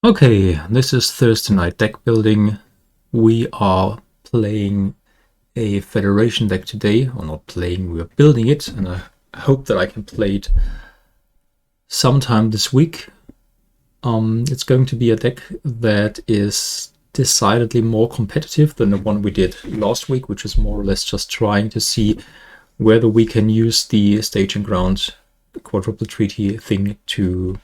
Okay, this is Thursday night deck building. We are playing a Federation deck today, or not playing, we are building it, and I hope that I can play it sometime this week. It's going to be a deck that is decidedly more competitive than the one we did last week, which is more or less just trying to see whether we can use the Staging Ground quadruple treaty thing to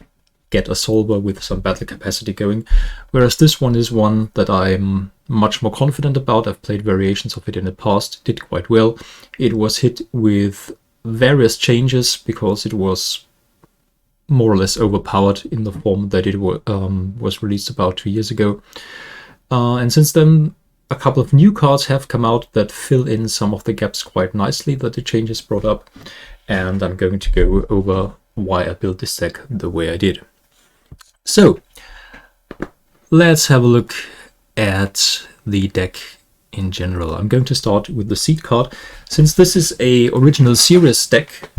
get a solver with some battle capacity going, whereas this one is one that I'm much more confident about. I've played variations of it in the past, did quite well. It was hit with various changes because it was more or less overpowered in the form that it was released about 2 years ago. And since then, a couple of new cards have come out that fill in some of the gaps quite nicely that the changes brought up, and I'm going to go over why I built this deck the way I did. So, let's have a look at the deck in general. I'm going to start with the seed card. Since this is a original series deck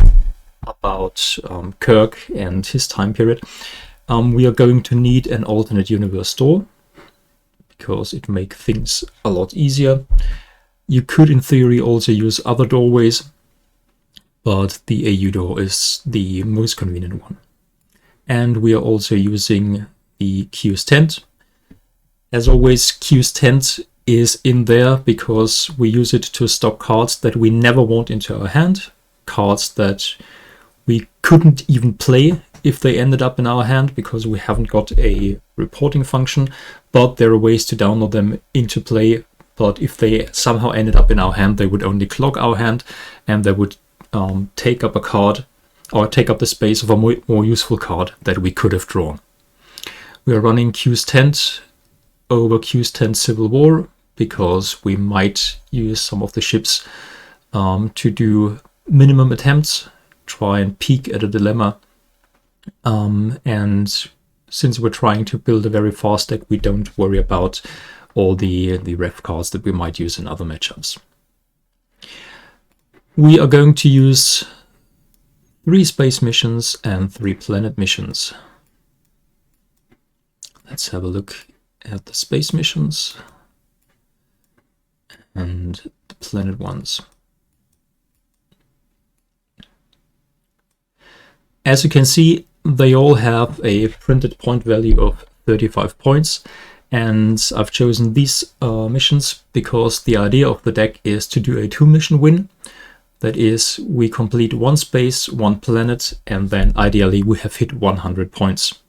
about Kirk and his time period, we are going to need an alternate universe door because it makes things a lot easier. You could in theory also use other doorways, but the AU door is the most convenient one. And we are also using the Q's tent. As always, Q's tent is in there because we use it to stock cards that we never want into our hand, cards that we couldn't even play if they ended up in our hand because we haven't got a reporting function, but there are ways to download them into play. But if they somehow ended up in our hand, they would only clog our hand and they would take up a card or take up the space of a more useful card that we could have drawn. We are running Q's tent over Q's tent Civil War because we might use some of the ships to do minimum attempts, try and peek at a dilemma. And since we're trying to build a very fast deck, we don't worry about all the ref cards that we might use in other matchups. We are going to use 3 space missions and 3 planet missions. Let's have a look at the space missions and the planet ones. As you can see, they all have a printed point value of 35 points, and I've chosen these missions because the idea of the deck is to do a 2-mission win. That is, we complete 1 space, 1 planet, and then ideally we have hit 100 points.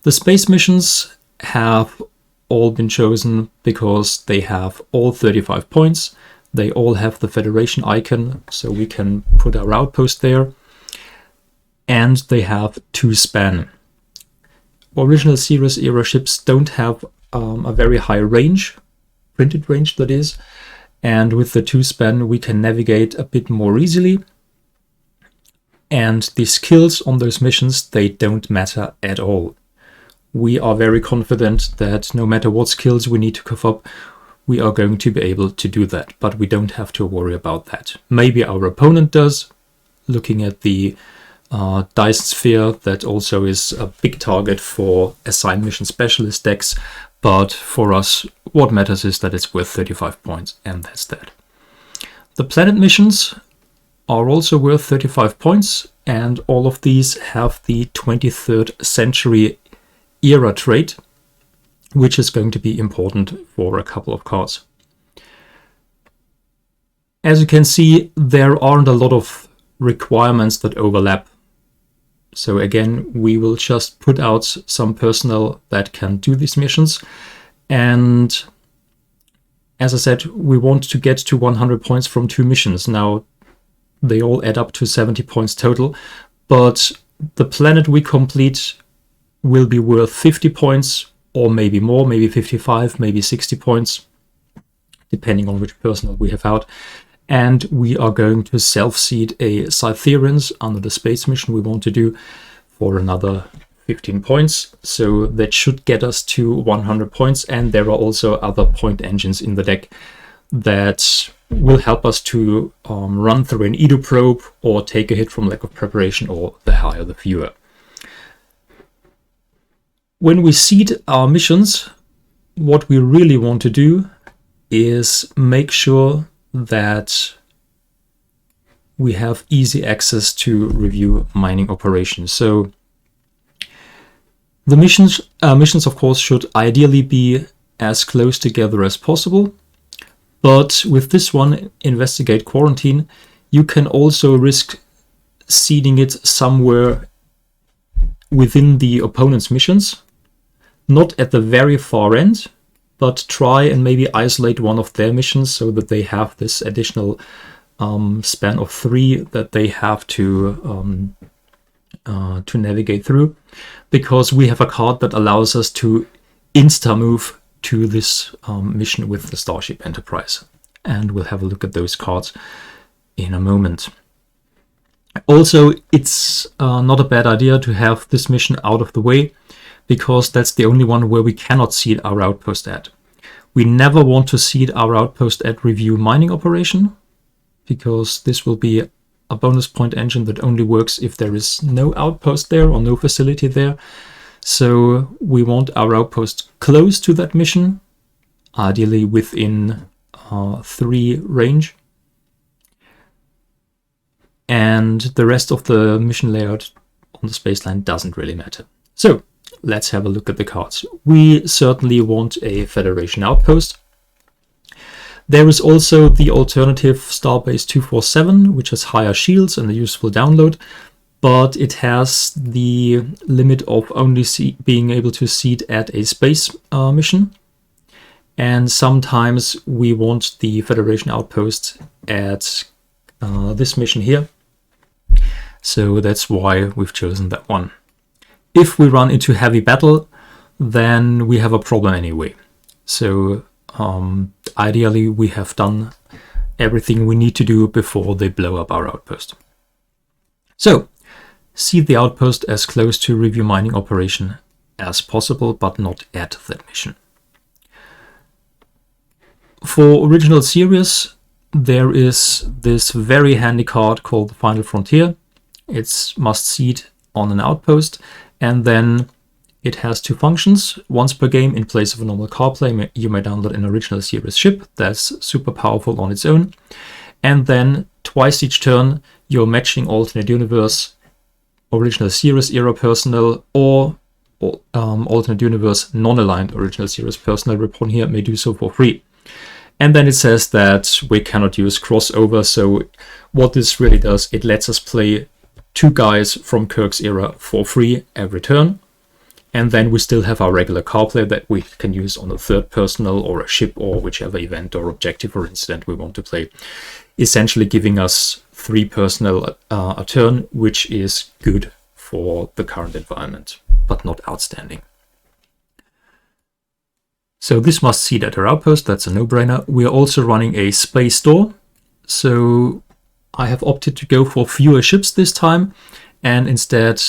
The space missions have all been chosen because they have all 35 points. They all have the Federation icon, so we can put our outpost there. And they have 2 span. Original series era ships don't have a very high range, printed range that is. And with the 2 span, we can navigate a bit more easily. And the skills on those missions, they don't matter at all. We are very confident that no matter what skills we need to cough up, we are going to be able to do that. But we don't have to worry about that. Maybe our opponent does. Looking at the Dyson Sphere, that also is a big target for assigned mission specialist decks. But for us, what matters is that it's worth 35 points, and that's that. The planet missions are also worth 35 points, and all of these have the 23rd century era trait, which is going to be important for a couple of cards. As you can see, there aren't a lot of requirements that overlap. So again, we will just put out some personnel that can do these missions. And as I said, we want to get to 100 points from 2 missions. Now, they all add up to 70 points total, but the planet we complete will be worth 50 points, or maybe more, maybe 55, maybe 60 points, depending on which personnel we have out. And we are going to self-seed a Cytherians under the space mission we want to do for another 15 points. So that should get us to 100 points. And there are also other point engines in the deck that will help us to run through an Edo probe or take a hit from lack of preparation, or the higher the fewer. When we seed our missions, what we really want to do is make sure that we have easy access to review mining operations. So the missions of course should ideally be as close together as possible, but with this one, Investigate Quarantine, you can also risk seeding it somewhere within the opponent's missions, not at the very far end, but try and maybe isolate one of their missions so that they have this additional span of 3 that they have to navigate through, because we have a card that allows us to insta-move to this mission with the Starship Enterprise. And we'll have a look at those cards in a moment. Also, it's not a bad idea to have this mission out of the way, because that's the only one where we cannot seed our outpost at. We never want to seed our outpost at Review Mining Operation, because this will be a bonus point engine that only works if there is no outpost there or no facility there. So we want our outpost close to that mission, ideally within 3 range. And the rest of the mission layout on the spaceline doesn't really matter. So let's have a look at the cards. We certainly want a Federation outpost. There is also the alternative Starbase 247, which has higher shields and a useful download, but it has the limit of only being able to seed at a space mission. And sometimes we want the Federation outpost at this mission here. So that's why we've chosen that one. If we run into heavy battle, then we have a problem anyway. So ideally we have done everything we need to do before they blow up our outpost. So seed the outpost as close to Review Mining Operation as possible, but not at that mission. For Original Series, there is this very handy card called the Final Frontier. It's must seed on an outpost, and then it has 2 functions. Once per game, in place of a normal card play, you may download an Original Series ship. That's super powerful on its own. And then twice each turn, you're matching alternate universe, Original Series era personnel, or alternate universe non-aligned Original Series personnel upon here may do so for free. And then it says that we cannot use crossover. So what this really does, it lets us play 2 guys from Kirk's era for free every turn. And then we still have our regular card play that we can use on a 3rd personnel or a ship or whichever event or objective or incident we want to play. Essentially giving us 3 personnel a turn, which is good for the current environment, but not outstanding. So this must seed at our outpost, that's a no-brainer. We are also running a space store. So I have opted to go for fewer ships this time and instead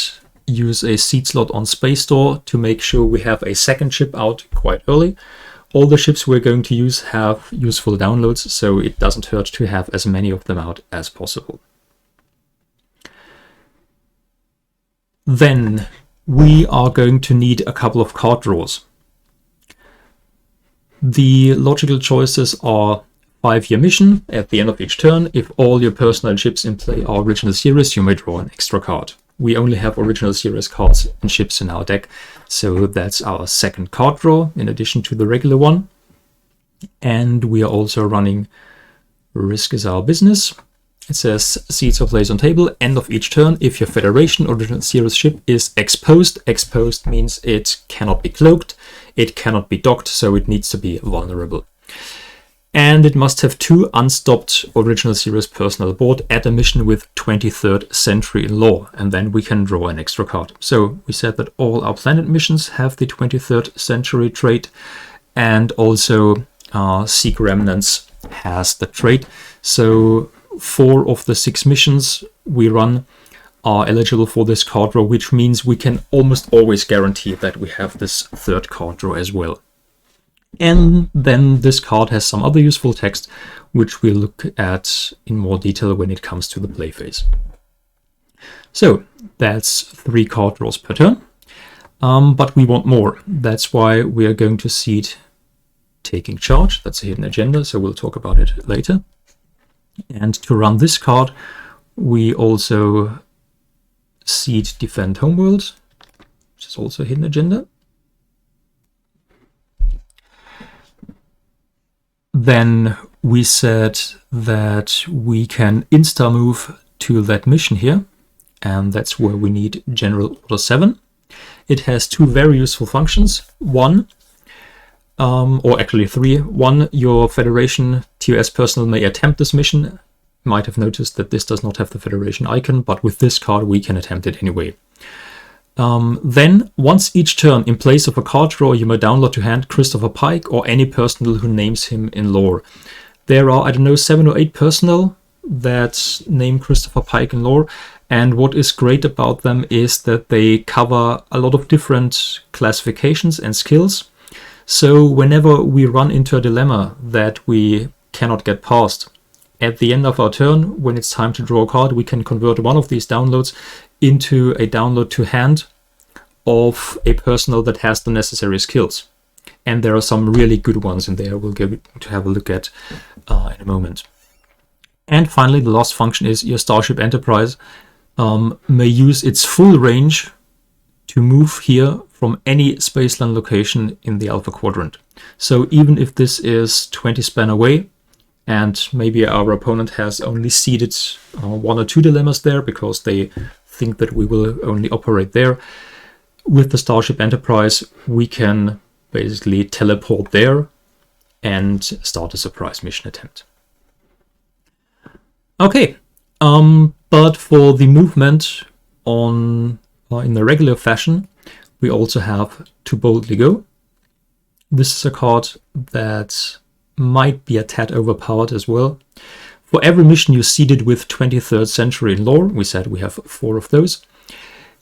use a seed slot on Space Store to make sure we have a 2nd ship out quite early. All the ships we're going to use have useful downloads, so it doesn't hurt to have as many of them out as possible. Then we are going to need a couple of card draws. The logical choices are 5-year mission. At the end of each turn, if all your personnel ships in play are Original Series, you may draw an extra card. We only have Original Series cards and ships in our deck, so that's our 2nd card draw in addition to the regular one. And we are also running Risk is Our Business. It says seeds are placed on table, end of each turn. If your Federation Original Series ship is exposed, exposed means it cannot be cloaked, it cannot be docked, so it needs to be vulnerable. And it must have 2 unstopped Original Series personnel aboard at a mission with 23rd century in lore, and then we can draw an extra card. So we said that all our planet missions have the 23rd century trait, and also Seek Remnants has the trait. So 4 of the 6 missions we run are eligible for this card draw, which means we can almost always guarantee that we have this 3rd card draw as well. And then this card has some other useful text, which we'll look at in more detail when it comes to the play phase. So that's 3 card draws per turn. but we want more. That's why we are going to seed Taking Charge. That's a hidden agenda, so we'll talk about it later. And to run this card, we also seed Defend Homeworld, which is also a hidden agenda. Then we said that we can insta-move to that mission here, and that's where we need General Order 7. It has two very useful functions. One, or actually three. One, your Federation TOS personnel may attempt this mission. You might have noticed that this does not have the Federation icon, but with this card we can attempt it anyway. Then, once each turn, in place of a card draw, you may download to hand Christopher Pike or any personnel who names him in lore. There are, I don't know, 7 or 8 personnel that name Christopher Pike in lore, and what is great about them is that they cover a lot of different classifications and skills. So whenever we run into a dilemma that we cannot get past, at the end of our turn, when it's time to draw a card, we can convert one of these downloads into a download to hand of a personnel that has the necessary skills. And there are some really good ones in there we'll go to have a look at in a moment. And finally, the last function is your Starship Enterprise may use its full range to move here from any spaceland location in the Alpha Quadrant. So even if this is 20 span away, and maybe our opponent has only seeded 1 or 2 dilemmas there because they think that we will only operate there, with the Starship Enterprise we can basically teleport there and start a surprise mission attempt. Okay, but for the movement on in the regular fashion, we also have To Boldly Go. This is a card that might be a tad overpowered as well. For every mission you seeded with 23rd century in lore, we said we have 4 of those,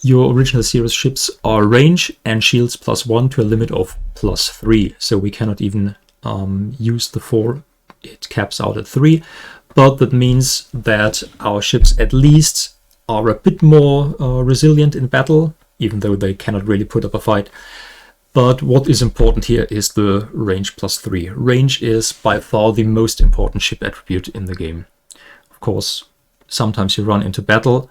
your original series ships are range and shields +1 to a limit of +3. So we cannot even use the 4. It caps out at 3. But that means that our ships at least are a bit more resilient in battle, even though they cannot really put up a fight. But what is important here is the range +3. Range is by far the most important ship attribute in the game. Of course, sometimes you run into battle,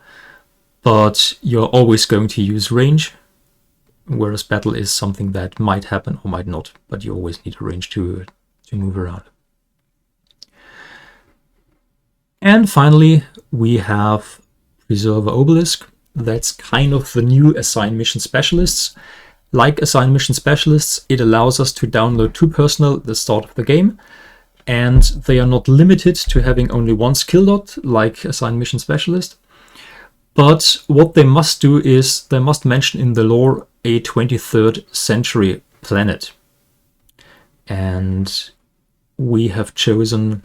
but you're always going to use range, whereas battle is something that might happen or might not, but you always need a range to move around. And finally, we have Preserver Obelisk. That's kind of the new Assign Mission Specialists. Like Assign Mission Specialists, it allows us to download 2 personnel at the start of the game, and they are not limited to having only 1 skill dot like Assign Mission Specialist. But what they must do is they must mention in the lore a 23rd century planet. And we have chosen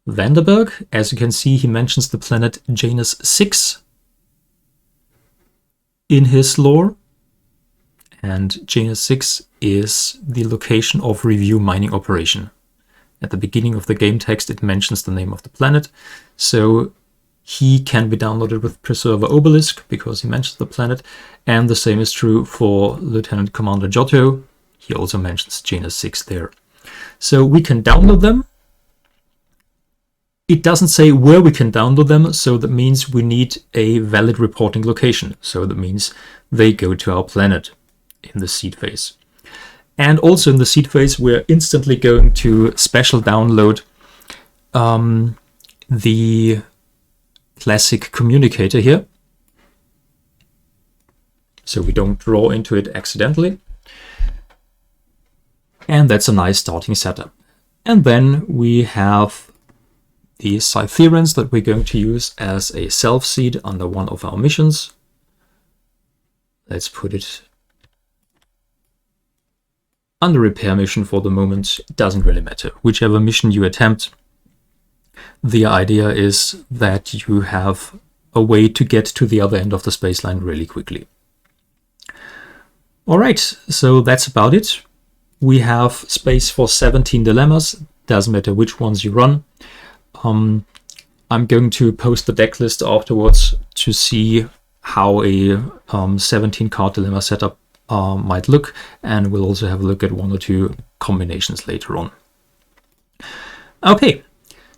Vanderberg. As you can see, he mentions the planet Janus 6 in his lore. And Janus 6 is the location of Review Mining Operation. At the beginning of the game text, it mentions the name of the planet. So he can be downloaded with Preserver Obelisk because he mentions the planet. And the same is true for Lieutenant Commander Giotto. He also mentions Janus 6 there. So we can download them. It doesn't say where we can download them, so that means we need a valid reporting location. So that means they go to our planet in the seed phase. And also in the seed phase, we're instantly going to special download the classic communicator here. So we don't draw into it accidentally. And that's a nice starting setup. And then we have the Cytherians that we're going to use as a self-seed under one of our missions. Let's put it under repair mission for the moment. It doesn't really matter. Whichever mission you attempt, the idea is that you have a way to get to the other end of the space line really quickly. Alright, so that's about it. We have space for 17 dilemmas. Doesn't matter which ones you run. I'm going to post the deck list afterwards to see how a 17 card dilemma setup might look, and we'll also have a look at 1 or 2 combinations later on. Okay,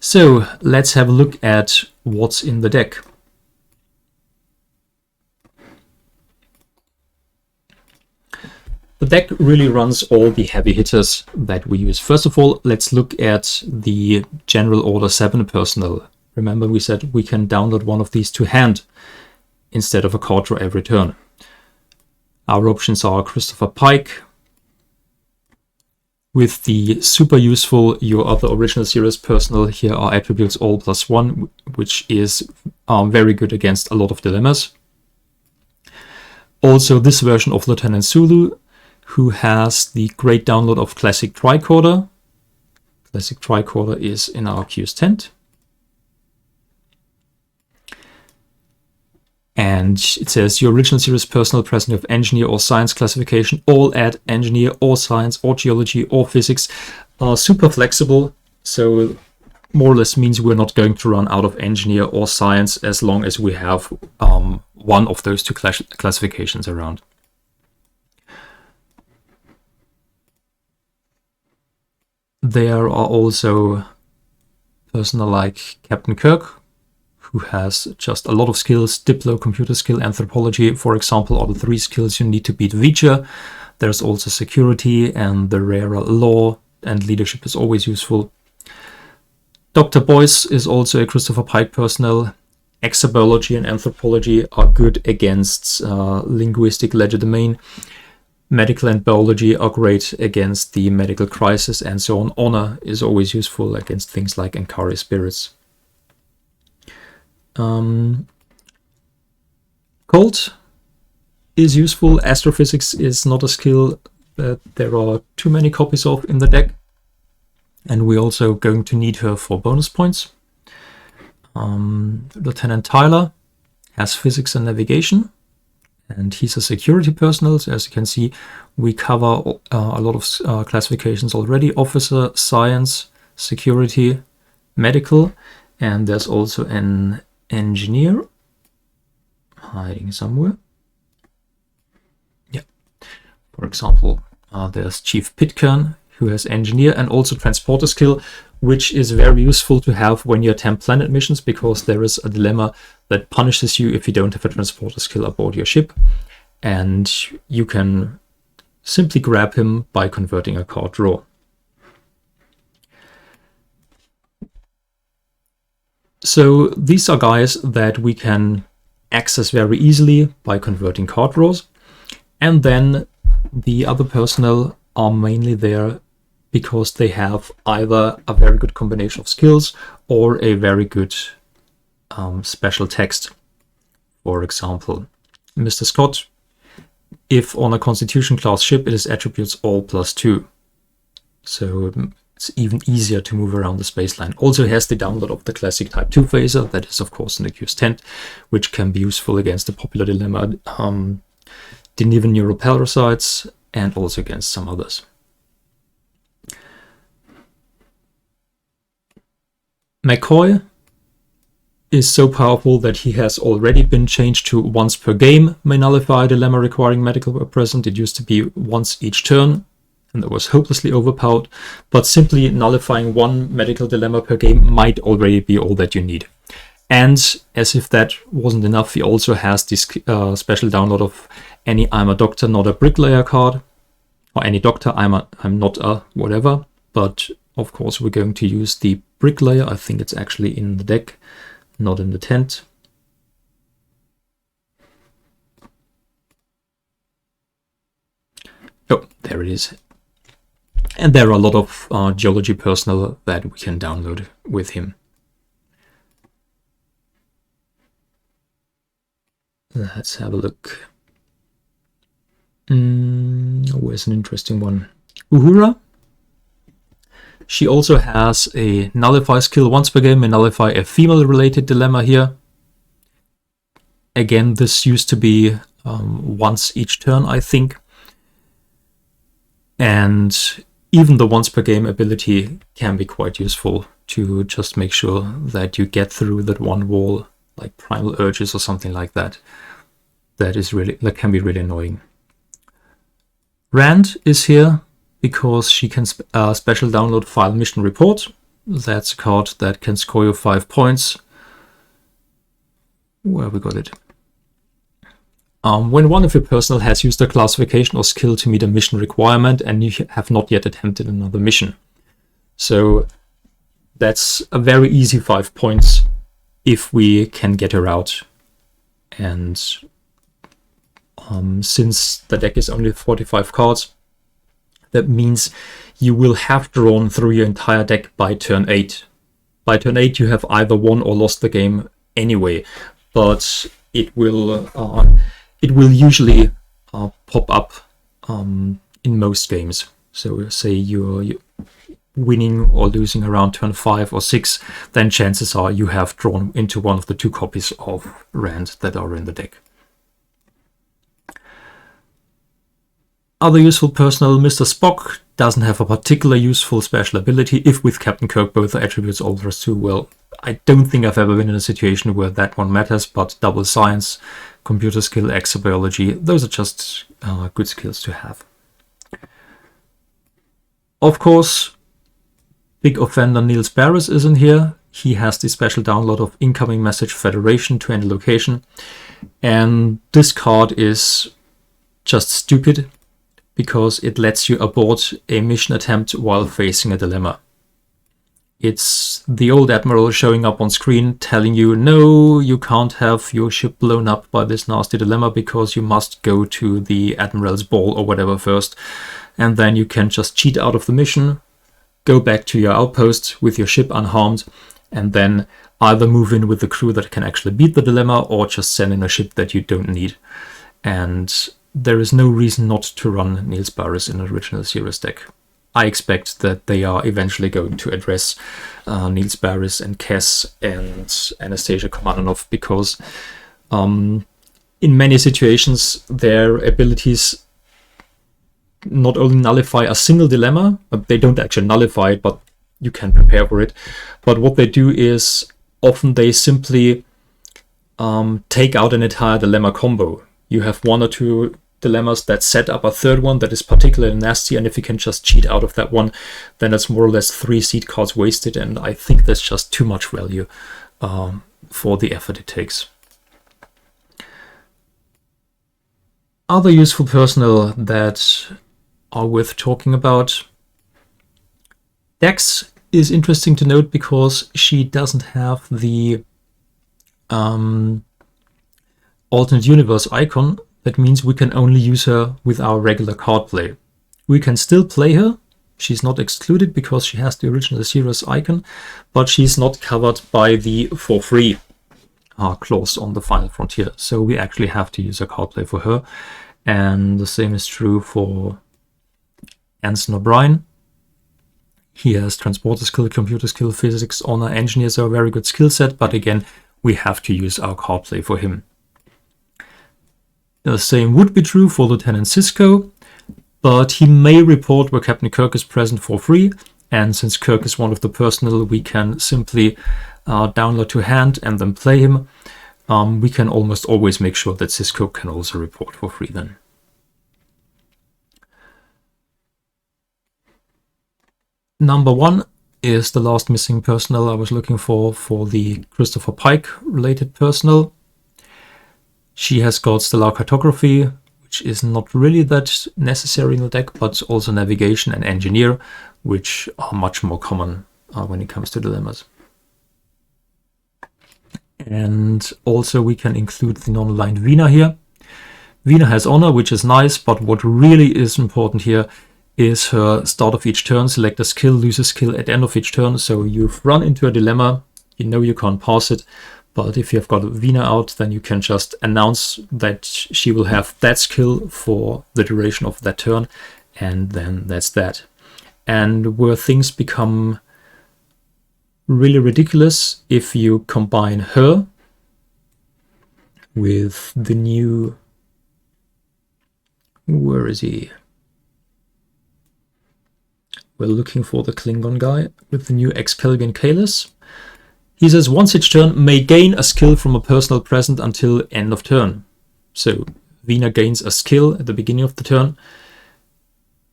so let's have a look at what's in the deck. The deck really runs all the heavy hitters that we use. First of all, let's look at the General Order 7 personnel. Remember, we said we can download one of these to hand instead of a card draw every turn. Our options are Christopher Pike, with the super useful Your Other Original Series personnel. Here are attributes all +1, which is very good against a lot of dilemmas. Also, this version of Lieutenant Zulu, who has the great download of Classic Tricorder. Classic Tricorder is in our queues tent. And it says your original series personnel present of engineer or science classification, all add engineer or science or geology or physics, are super flexible. So more or less means we're not going to run out of engineer or science as long as we have one of those 2 classifications around. There are also personnel like Captain Kirk, who has just a lot of skills. Diplo, computer skill, anthropology, for example, are the 3 skills you need to beat Vija. There's also security, and the rarer law and leadership is always useful. Dr. Boyce is also a Christopher Pike personnel. Exobiology and anthropology are good against linguistic legerdemain. Medical and biology are great against the medical crisis, and so on. Honor is always useful against things like Ankari spirits. Cold is useful. Astrophysics is not a skill that there are too many copies of in the deck, and we're also going to need her for bonus points. Lieutenant Tyler has physics and navigation, and he's a security personnel. So as you can see, we cover a lot of classifications already: officer, science, security, medical, and there's also an engineer hiding somewhere. Yeah, for example, there's Chief Pitcairn, who has engineer and also transporter skill, which is very useful to have when you attempt planet missions, because there is a dilemma that punishes you if you don't have a transporter skill aboard your ship, and you can simply grab him by converting a card draw. So these are guys that we can access very easily by converting card draws, and then the other personnel are mainly there because they have either a very good combination of skills or a very good special text. For example, Mr. Scott, if on a Constitution class ship, it is attributes all +2. So it's even easier to move around the space line. Also has the download of the classic Type 2 phaser, that is of course in the queues tent, which can be useful against the popular dilemma Denivan neuroparasites, and also against some others. McCoy is so powerful that he has already been changed to once per game may nullify a dilemma requiring medical were present. It used to be once each turn, and that was hopelessly overpowered, but simply nullifying one medical dilemma per game might already be all that you need. And as if that wasn't enough, he also has this special download of any I'm a doctor, not a bricklayer card, or any doctor, I'm not a whatever, but of course we're going to use the bricklayer. I think it's actually in the deck, not in the tent. Oh, there it is. And there are a lot of geology personnel that we can download with him. Let's have a look. Where's an interesting one? Uhura. She also has a nullify skill once per game, may nullify a female-related dilemma here. Again, this used to be once each turn, I think. And even the once per game ability can be quite useful to just make sure that you get through that one wall, like primal urges or something like that. that can be really annoying. Rand is here because she can special download file mission report. That's a card that can score you 5 points. Where we got it? When one of your personnel has used a classification or skill to meet a mission requirement and you have not yet attempted another mission. So that's a very easy 5 points if we can get her out. And since the deck is only 45 cards, that means you will have drawn through your entire deck by turn 8. By turn 8 you have either won or lost the game anyway, but it will usually pop up in most games. So say you're winning or losing around turn 5 or 6, then chances are you have drawn into one of the 2 copies of Rand that are in the deck. Other useful personnel, Mr. Spock doesn't have a particular useful special ability. If with Captain Kirk both attributes alters to, well, I don't think I've ever been in a situation where that one matters, but double science, computer skill, exobiology, those are just good skills to have. Of course, big offender Niels Barris isn't here. He has the special download of Incoming Message Federation to any location. And this card is just stupid because it lets you abort a mission attempt while facing a dilemma. It's the old admiral showing up on screen telling you, no, you can't have your ship blown up by this nasty dilemma because you must go to the admiral's ball or whatever first. And then you can just cheat out of the mission, go back to your outpost with your ship unharmed, and then either move in with the crew that can actually beat the dilemma or just send in a ship that you don't need. And there is no reason not to run Niels Barris in an original series deck. I expect that they are eventually going to address Niels Barris and Kes and Anastasia Komarov because in many situations their abilities not only nullify a single dilemma, but they don't actually nullify it, but you can prepare for it. But what they do is often they simply take out an entire dilemma combo. You have 1 or 2 dilemmas that set up a third one that is particularly nasty, and if you can just cheat out of that one, then it's more or less 3 seed cards wasted, and I think that's just too much value for the effort it takes. Other useful personnel that are worth talking about. Dex is interesting to note because she doesn't have the alternate universe icon. That means we can only use her with our regular card play. We can still play her. She's not excluded because she has the original series icon, but she's not covered by the for free clause on the Final Frontier. So we actually have to use a card play for her. And the same is true for Anson O'Brien. He has transporter skill, computer skill, physics, honor, engineers are a very good skill set, but again, we have to use our card play for him. The same would be true for Lieutenant Sisko, but he may report where Captain Kirk is present for free, and since Kirk is one of the personnel we can simply download to hand and then play him, we can almost always make sure that Sisko can also report for free then. Number 1 is the last missing personnel I was looking for the Christopher Pike related personnel. She has got stellar cartography, which is not really that necessary in the deck, but also navigation and engineer, which are much more common when it comes to dilemmas. And also we can include the non-aligned Veena here. Veena has honor, which is nice, but what really is important here is her start of each turn, select a skill, lose a skill at end of each turn. So you've run into a dilemma, you know you can't pass it, but if you've got Veena out, then you can just announce that she will have that skill for the duration of that turn, and then that's that. And where things become really ridiculous, if you combine her with the new... Where is he? We're looking for the Klingon guy with the new Expellion Kalis. He says once each turn may gain a skill from a personal present until end of turn. So Vina gains a skill at the beginning of the turn.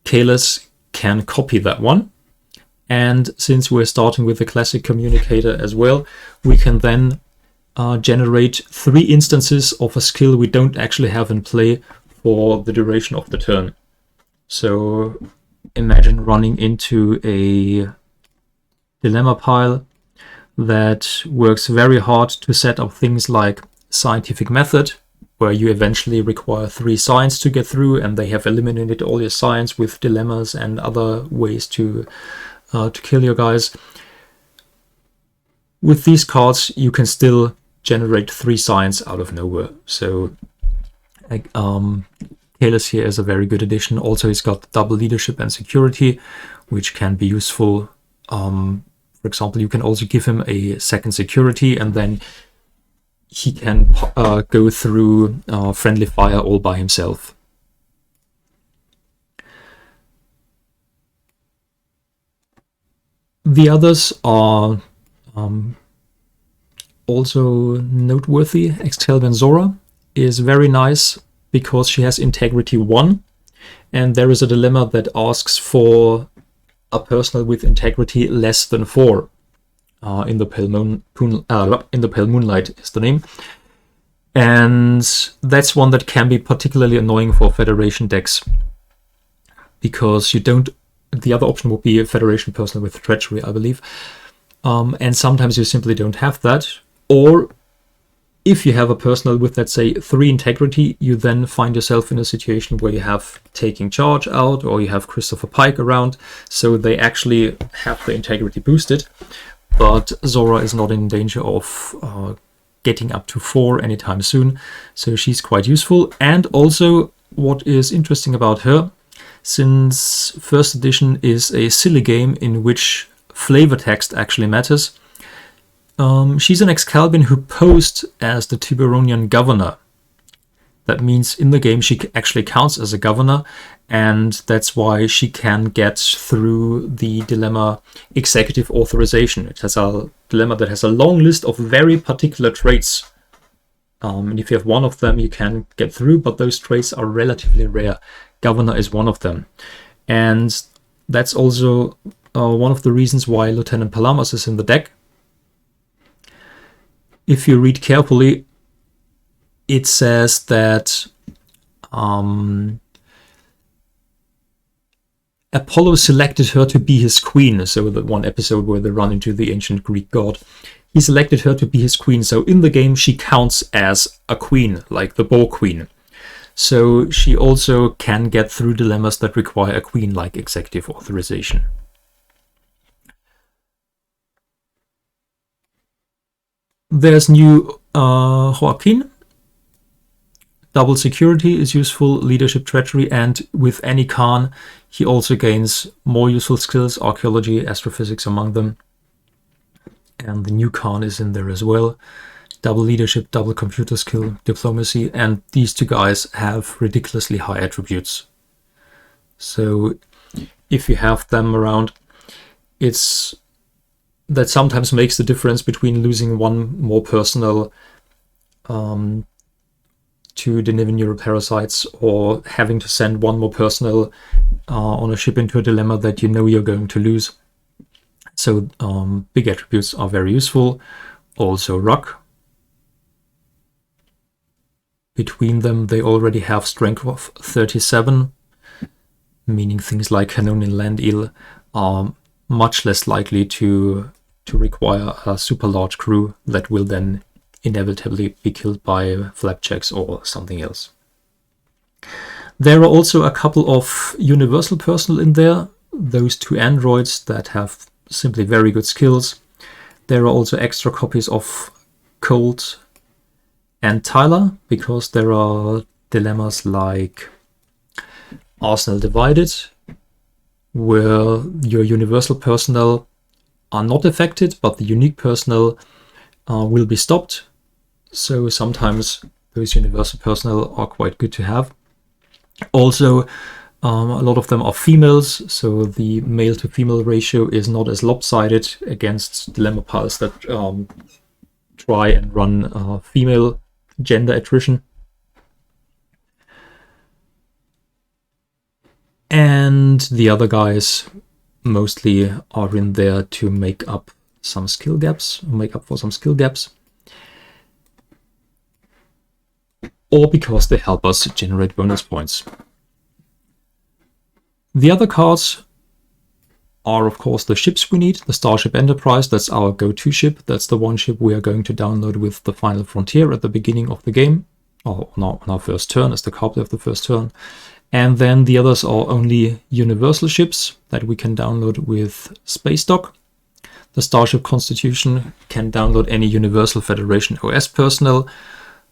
Kalis can copy that one. And since we're starting with the classic communicator as well, we can then generate 3 instances of a skill we don't actually have in play for the duration of the turn. So imagine running into a dilemma pile that works very hard to set up things like scientific method, where you eventually require 3 science to get through, and they have eliminated all your science with dilemmas and other ways to kill your guys. With these cards, you can still generate 3 science out of nowhere. So Kalis here is a very good addition. Also, he's got double leadership and security, which can be useful. For example, you can also give him a second security, and then he can go through friendly fire all by himself. The others are also noteworthy. Excalibur Zora is very nice because she has integrity 1, and there is a dilemma that asks for a personal with integrity less than 4. In the Pale Moonlight is the name, and that's one that can be particularly annoying for Federation decks, because you don't. The other option would be a Federation personal with treachery, I believe, and sometimes you simply don't have that. Or if you have a personal with, let's say, 3 integrity, you then find yourself in a situation where you have Taking Charge out, or you have Christopher Pike around, so they actually have the integrity boosted. But Zora is not in danger of getting up to 4 anytime soon, so she's quite useful. And also, what is interesting about her, since first edition is a silly game in which flavor text actually matters, she's an Excalibur who posed as the Tiburonian governor. That means in the game she actually counts as a governor, and that's why she can get through the dilemma executive authorization. It has a dilemma that has a long list of very particular traits. And if you have one of them, you can get through, but those traits are relatively rare. Governor is one of them. And that's also one of the reasons why Lieutenant Palamas is in the deck. If you read carefully, it says that Apollo selected her to be his queen. So the one episode where they run into the ancient Greek god. He selected her to be his queen. So in the game, she counts as a queen, like the Boar Queen. So she also can get through dilemmas that require a queen, like executive authorization. There's new Joaquin. Double security is useful, leadership, treachery, and with any Khan, he also gains more useful skills, archaeology, astrophysics among them. And the new Khan is in there as well. Double leadership, double computer skill, diplomacy, and these 2 guys have ridiculously high attributes. So if you have them around, that sometimes makes the difference between losing 1 more personnel to Denevan Neuroparasites, or having to send 1 more personnel on a ship into a dilemma that you know you're going to lose. So big attributes are very useful. Also Ruck. Between them, they already have strength of 37, meaning things like Canonian Land Eel are much less likely to require a super large crew that will then inevitably be killed by flapjacks or something else. There are also a couple of universal personnel in there, those 2 androids that have simply very good skills. There are also extra copies of Colt and Tyler, because there are dilemmas like Arsenal Divided, where your universal personnel are not affected, but the unique personnel will be stopped. So sometimes those universal personnel are quite good to have. Also, a lot of them are females, so the male to female ratio is not as lopsided against dilemma piles that try and run female gender attrition. And the other guys mostly are in there to make up some skill gaps, or because they help us generate bonus points. The other cards are, of course, the ships we need. The Starship Enterprise, that's our go-to ship. That's the one ship we are going to download with the Final Frontier at the beginning of the game, or on our first turn, as the card play of the first turn. And then the others are only universal ships that we can download with Space Dock. The Starship Constitution can download any Universal Federation OS personnel.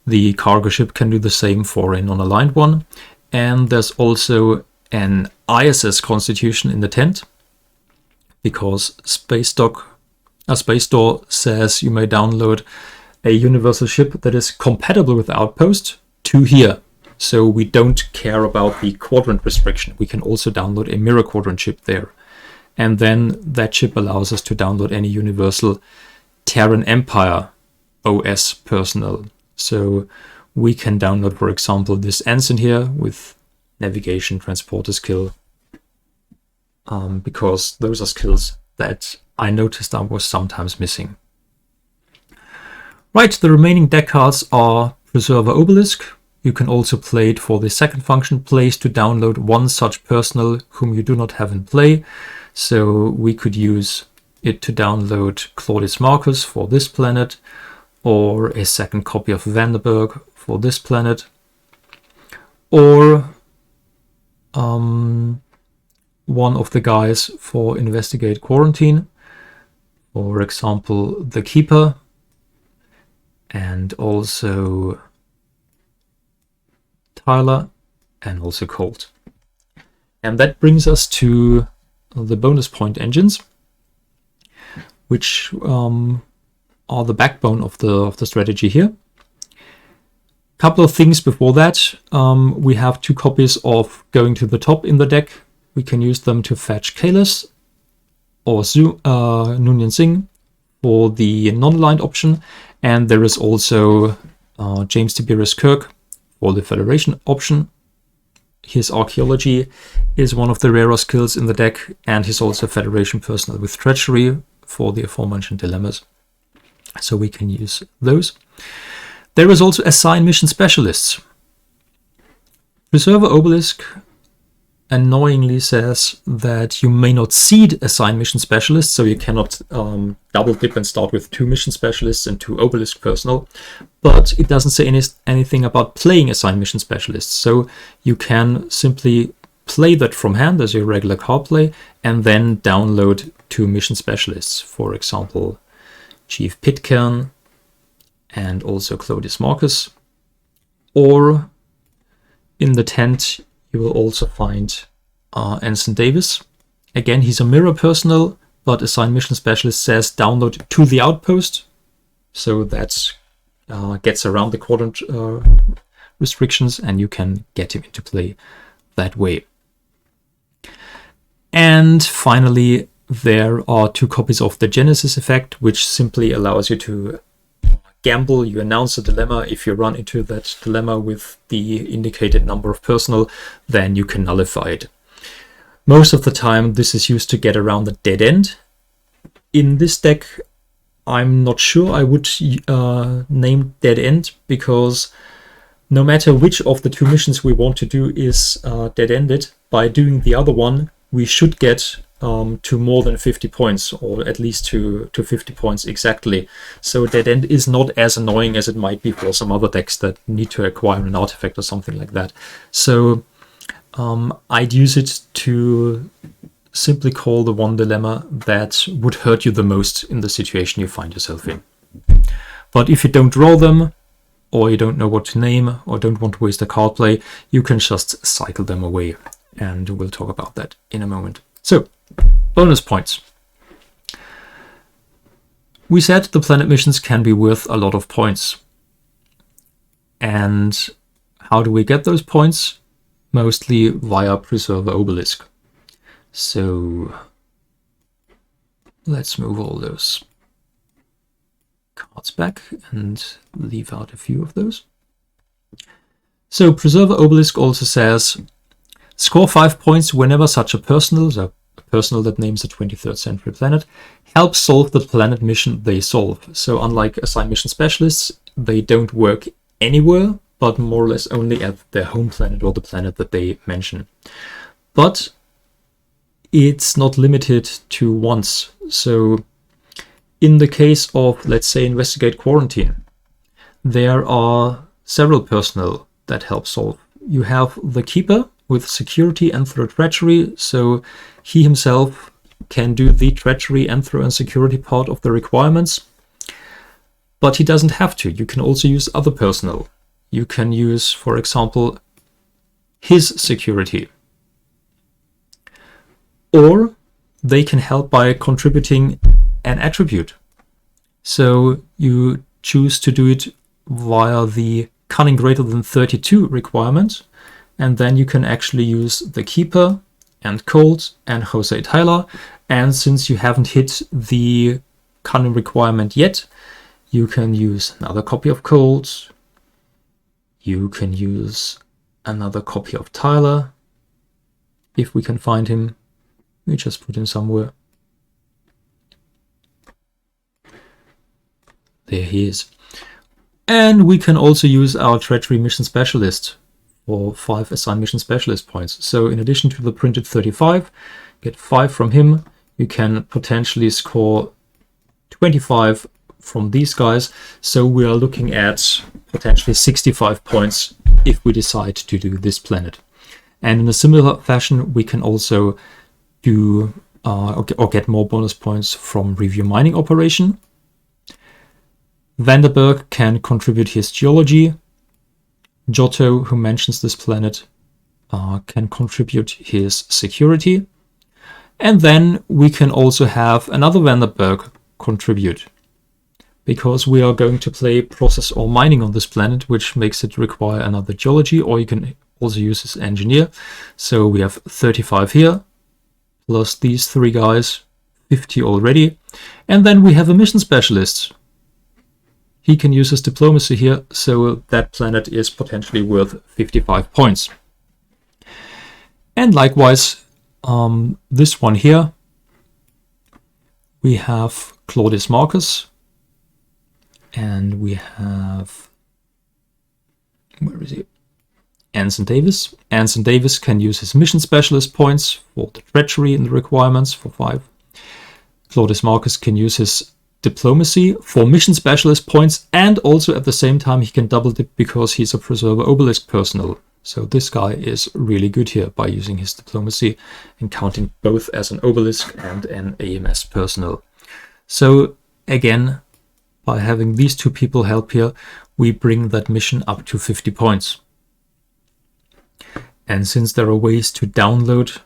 The cargo ship can do the same for a non-aligned one. And there's also an ISS Constitution in the tent, because Space Door says you may download a universal ship that is compatible with Outpost to here. So we don't care about the quadrant restriction. We can also download a mirror quadrant ship there. And then that ship allows us to download any universal Terran Empire OS personnel. So we can download, for example, this ensign here with navigation, transporter skill, because those are skills that I noticed I was sometimes missing. Right, the remaining deck cards are Preserver Obelisk. You can also play it for the second function, place to download one such personnel whom you do not have in play. So we could use it to download Claudius Marcus for this planet, or a second copy of Vandenberg for this planet, or one of the guys for Investigate Quarantine, for example, the Keeper, and also Tyler, and also Colt. And that brings us to the bonus point engines, which are the backbone of the strategy here. Couple of things before that. We have 2 copies of Going to the Top in the deck. We can use them to fetch Kalis or Noonien Singh for the non-aligned option, and there is also James Tiberius Kirk for the Federation option. His archaeology is one of the rarer skills in the deck, and he's also Federation personnel with treachery for the aforementioned dilemmas. So we can use those. There is also Assign Mission Specialists. Preserver Obelisk annoyingly says that you may not seed Assign Mission Specialists, so you cannot double dip and start with 2 Mission Specialists and 2 Obelisk personnel, but it doesn't say anything about playing Assign Mission Specialists, so you can simply play that from hand as your regular card play and then download 2 Mission Specialists, for example Chief Pitcairn and also Claudius Marcus. Or in the tent you will also find Ensign Davis. Again, he's a mirror personnel, but Assign Mission Specialist says download to the Outpost, so that gets around the quadrant restrictions, and you can get him into play that way. And finally, there are 2 copies of the Genesis effect, which simply allows you to gamble. You announce a dilemma. If you run into that dilemma with the indicated number of personnel, then you can nullify it. Most of the time, this is used to get around the dead end. In this deck, I'm not sure I would name dead end, because no matter which of the 2 missions we want to do is dead-ended, by doing the other one, we should get to more than 50 points, or at least to 50 points exactly. So dead end is not as annoying as it might be for some other decks that need to acquire an artifact or something like that. So I'd use it to simply call the one dilemma that would hurt you the most in the situation you find yourself in. But if you don't roll them, or you don't know what to name, or don't want to waste a card play, you can just cycle them away, and we'll talk about that in a moment. So, bonus points. We said the planet missions can be worth a lot of points. And how do we get those points? Mostly via Preserver Obelisk. So let's move all those cards back and leave out a few of those. So Preserver Obelisk also says Score 5 points whenever such a personal, so a personal that names a 23rd century planet, helps solve the planet mission they solve. So unlike assigned mission specialists, they don't work anywhere, but more or less only at their home planet or the planet that they mention. But it's not limited to once. So in the case of, let's say, Investigate Quarantine, there are several personnel that help solve. You have the Keeper with security and through treachery, so he himself can do the treachery and through and security part of the requirements, but he doesn't have to. You can also use other personnel. You can use, for example, his security, or they can help by contributing an attribute. So you choose to do it via the cunning greater than 32 requirement, and then you can actually use the Keeper and Colt and Jose Tyler. And since you haven't hit the cunning requirement yet, you can use another copy of Colt. You can use another copy of Tyler, if we can find him. We just put him somewhere. There he is. And we can also use our treachery mission specialist for 5 assigned mission specialist points. So in addition to the printed 35, get 5 from him. You can potentially score 25 from these guys. So we are looking at potentially 65 points if we decide to do this planet. And in a similar fashion, we can also do or get more bonus points from review mining operation. Vanderberg can contribute his geology. Giotto, who mentions this planet, can contribute his security. And then we can also have another Vanderberg contribute, because we are going to play process or mining on this planet, which makes it require another geology, or you can also use his engineer. So we have 35 here, plus these 3 guys, 50 already. And then we have a mission specialist. He can use his diplomacy here, so that planet is potentially worth 55 points. And likewise, this one here, we have Claudius Marcus, and we have, where is he? Anson Davis. Anson Davis can use his mission specialist points for the treachery and the requirements for 5. Claudius Marcus can use his diplomacy for mission specialist points, and also at the same time he can double dip because he's a preserver obelisk personnel. So this guy is really good here by using his diplomacy and counting both as an obelisk and an AMS personnel. So again, by having these 2 people help here, we bring that mission up to 50 points. And since there are ways to download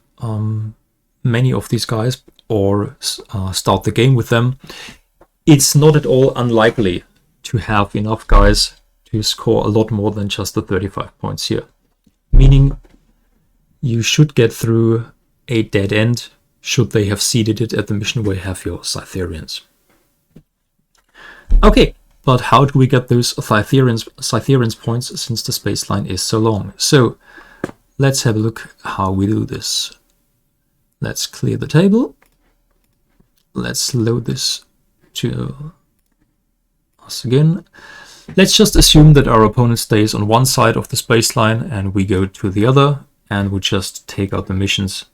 many of these guys or start the game with them, it's not at all unlikely to have enough guys to score a lot more than just the 35 points here. Meaning you should get through a dead end should they have seeded it at the mission where you have your Cytherians. Okay, but how do we get those Cytherians points since the space line is so long? So let's have a look how we do this. Let's clear the table. Let's load this to us again. Let's just assume that our opponent stays on one side of the space line and we go to the other, and we just take out the missions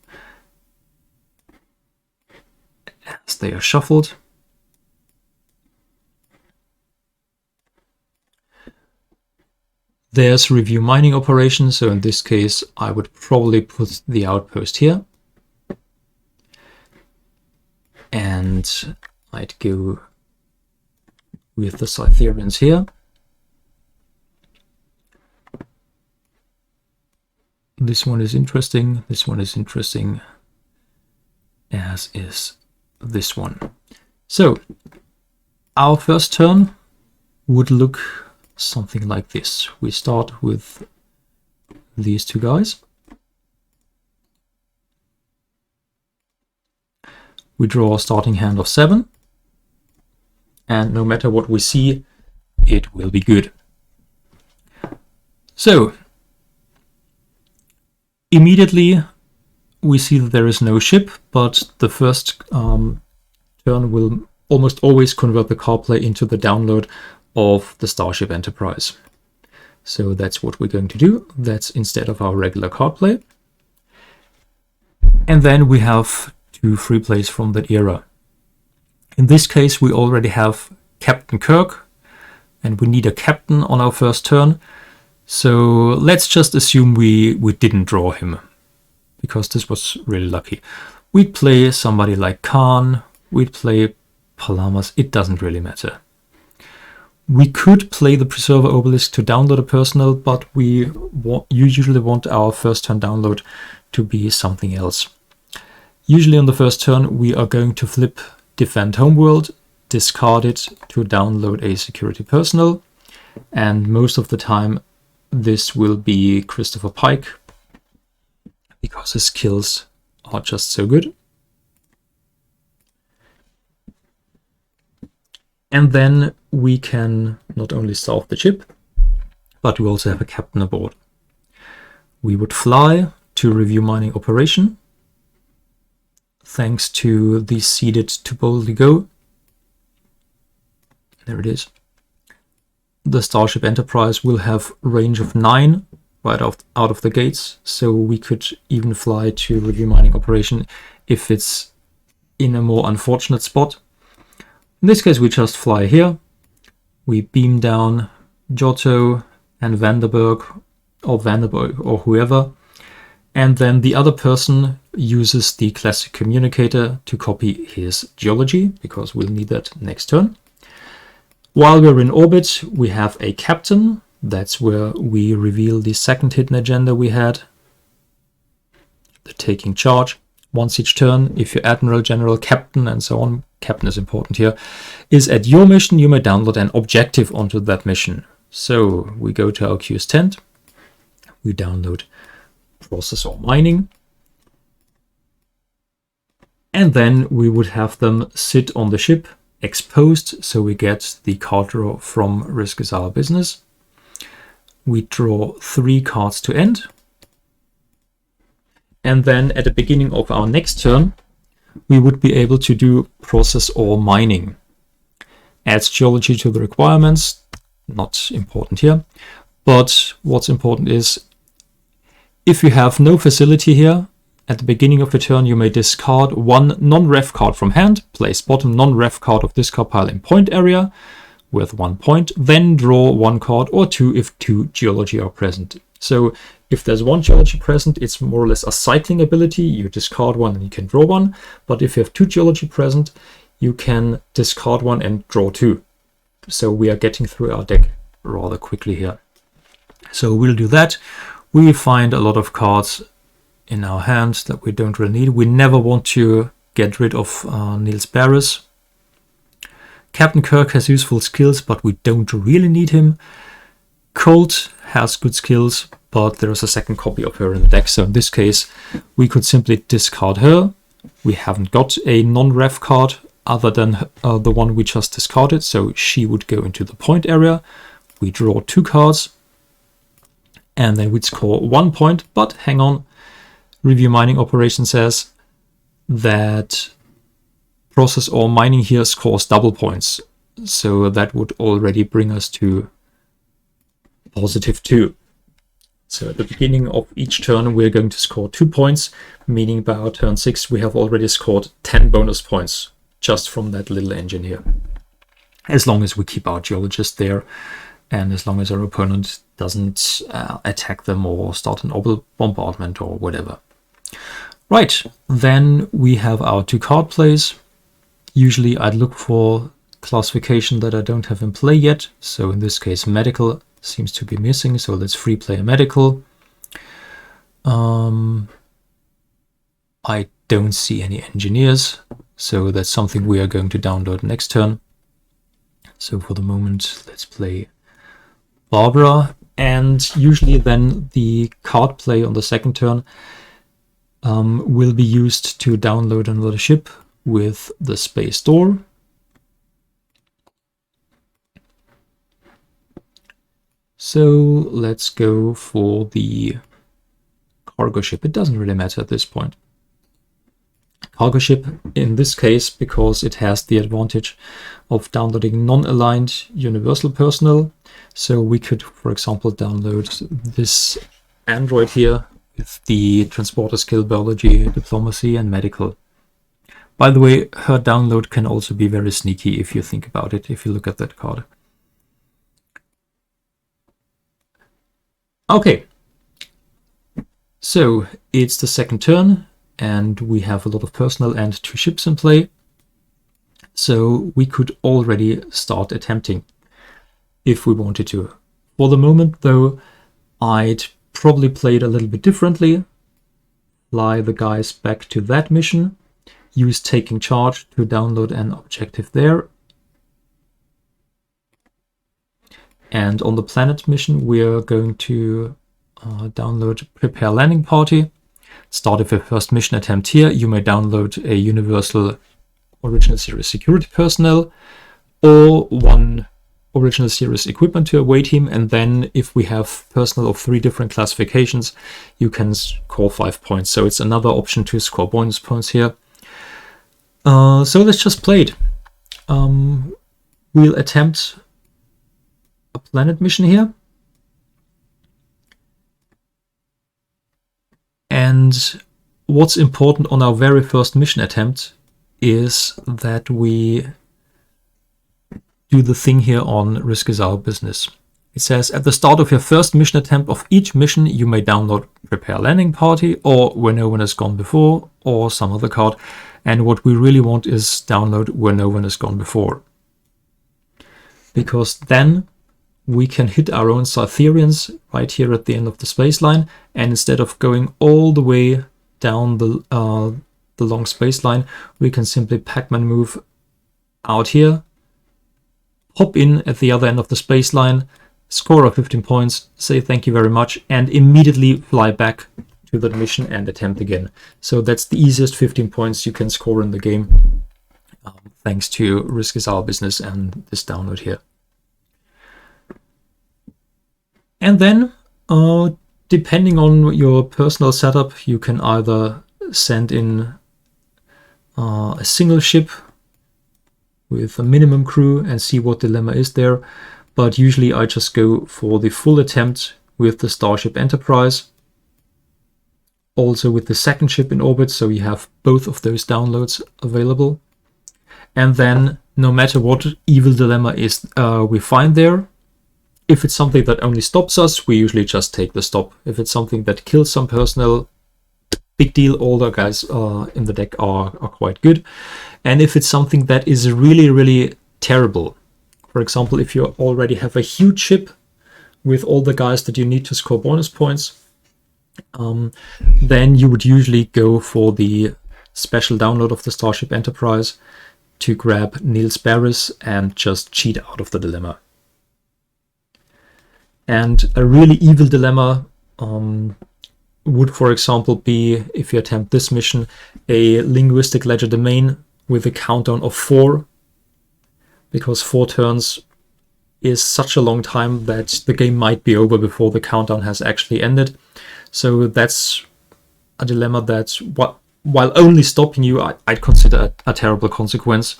as they are shuffled. There's review mining operations, so in this case I would probably put the outpost here. And I'd go with the Cytherians here. This one is interesting, this one is interesting, as is this one. So our first turn would look something like this. We start with these 2 guys. We draw a starting hand of 7, and no matter what we see, it will be good. So Immediately we see that there is no ship, but the first turn will almost always convert the card play into the download of the Starship Enterprise. So that's what we're going to do. That's instead of our regular card play. And then we have 2 free plays from that era. In this case, we already have Captain Kirk, and we need a captain on our first turn. So let's just assume we didn't draw him, because this was really lucky. We'd play somebody like Khan, we'd play Palamas, it doesn't really matter. We could play the Preserver Obelisk to download a personal, but we usually want our first turn download to be something else. Usually on the first turn we are going to flip Defend Homeworld, discard it to download a security personal, and most of the time this will be Christopher Pike, because his skills are just so good. And then we can not only solve the ship, but we also have a captain aboard. We would fly to review mining operation. Thanks to the seeded to boldly go. There it is. The Starship Enterprise will have range of 9 right out of the gates, so we could even fly to review mining operation if it's in a more unfortunate spot. In this case, we just fly here. We beam down Giotto and Vanderberg or whoever, and then the other person uses the classic communicator to copy his geology, because we'll need that next turn. While we're in orbit, we have a captain. That's where we reveal the second hidden agenda we had, the taking charge. Once each turn, if your admiral, general, captain, and so on, captain is important here, is at your mission, you may download an objective onto that mission. So we go to our queue's tent, we download process or mining, and then we would have them sit on the ship exposed, so we get the card draw from Risk is Our Business. We draw 3 cards to end. And then at the beginning of our next turn, we would be able to do process or mining. Adds geology to the requirements, not important here. But what's important is, if you have no facility here, at the beginning of the turn you may discard 1 non-ref card from hand, place bottom non-ref card of discard pile in point area with 1 point, then draw 1 card or 2 if 2 geology are present. So if there's 1 geology present, it's more or less a cycling ability. You discard 1 and you can draw 1. But if you have 2 geology present, you can discard 1 and draw 2. So we are getting through our deck rather quickly here. So we'll do that. We find a lot of cards in our hands that we don't really need. We never want to get rid of Niels Barris. Captain Kirk has useful skills, but we don't really need him. Colt has good skills, but there is a second copy of her in the deck. So in this case, we could simply discard her. We haven't got a non-ref card other than the one we just discarded. So she would go into the point area. We draw 2 cards. And then we'd score 1 point. But hang on. Review mining operation says that process or mining here scores double points. So that would already bring us to +2. So at the beginning of each turn, we're going to score 2 points, meaning by our turn 6, we have already scored 10 bonus points just from that little engine here. As long as we keep our geologist there, and as long as our opponent doesn't attack them or start an orbital bombardment or whatever. Right, then we have our 2 card plays. Usually I'd look for classification that I don't have in play yet. So in this case, medical seems to be missing. So let's free play a medical. I don't see any engineers. So that's something we are going to download next turn. So for the moment, let's play Barbara. And usually then the card play on the second turn will be used to download another ship with the space door. So let's go for the cargo ship. It doesn't really matter at this point. Cargo ship in this case, because it has the advantage of downloading non-aligned universal personnel. So we could, for example, download this android here with the transporter skill, biology, diplomacy, and medical. By the way, her download can also be very sneaky if you think about it, if you look at that card. Okay, so it's the second turn, and we have a lot of personnel and 2 ships in play. So we could already start attempting if we wanted to. For the moment, though, I'd probably play it a little bit differently. Fly the guys back to that mission. Use taking charge to download an objective there. And on the planet mission, we're going to download prepare landing party. Start of your first mission attempt here. You may download a universal original series security personnel or 1 original series equipment to away team. And then if we have personnel of 3 different classifications, you can score 5 points. So it's another option to score bonus points here. So let's just play it. We'll attempt a planet mission here. And what's important on our very first mission attempt is that we do the thing here on Risk is Our Business. It says, at the start of your first mission attempt of each mission, you may download Prepare Landing Party, or Where No One Has Gone Before, or some other card. And what we really want is download Where No One Has Gone Before. Because then we can hit our own Cytherians right here at the end of the space line, and instead of going all the way down the long space line, we can simply Pac-Man move out here, hop in at the other end of the space line, score our 15 points, say thank you very much, and immediately fly back to that mission and attempt again. So that's the easiest 15 points you can score in the game, thanks to Risk is Our Business and this download here. And then, depending on your personal setup, you can either send in a single ship with a minimum crew and see what dilemma is there. But usually I just go for the full attempt with the Starship Enterprise. Also with the second ship in orbit, so you have both of those downloads available. And then, no matter what evil dilemma is we find there, if it's something that only stops us, we usually just take the stop. If it's something that kills some personnel, big deal, all the guys in the deck are quite good. And if it's something that is really, really terrible, for example, if you already have a huge ship with all the guys that you need to score bonus points, then you would usually go for the special download of the Starship Enterprise to grab Niels Barris and just cheat out of the dilemma. And a really evil dilemma would, for example, be, if you attempt this mission, a linguistic legerdemain with a countdown of 4, because 4 turns is such a long time that the game might be over before the countdown has actually ended. So that's a dilemma that, while only stopping you, I'd consider a terrible consequence.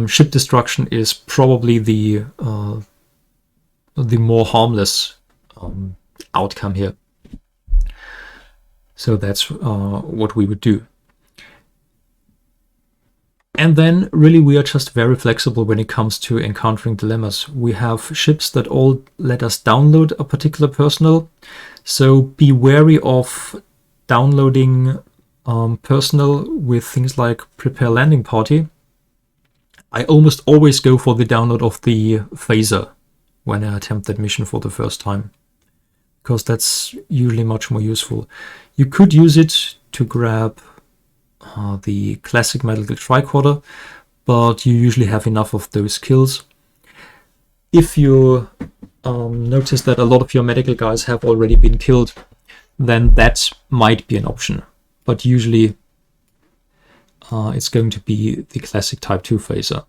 Ship destruction is probably the more harmless outcome here. So that's what we would do. And then really we are just very flexible when it comes to encountering dilemmas. We have ships that all let us download a particular personnel. So be wary of downloading personnel with things like Prepare Landing Party. I almost always go for the download of the phaser when I attempt that mission for the first time, because that's usually much more useful. You could use it to grab the classic medical tricorder, but you usually have enough of those kills. If you notice that a lot of your medical guys have already been killed, then that might be an option. But usually it's going to be the classic Type 2 phaser.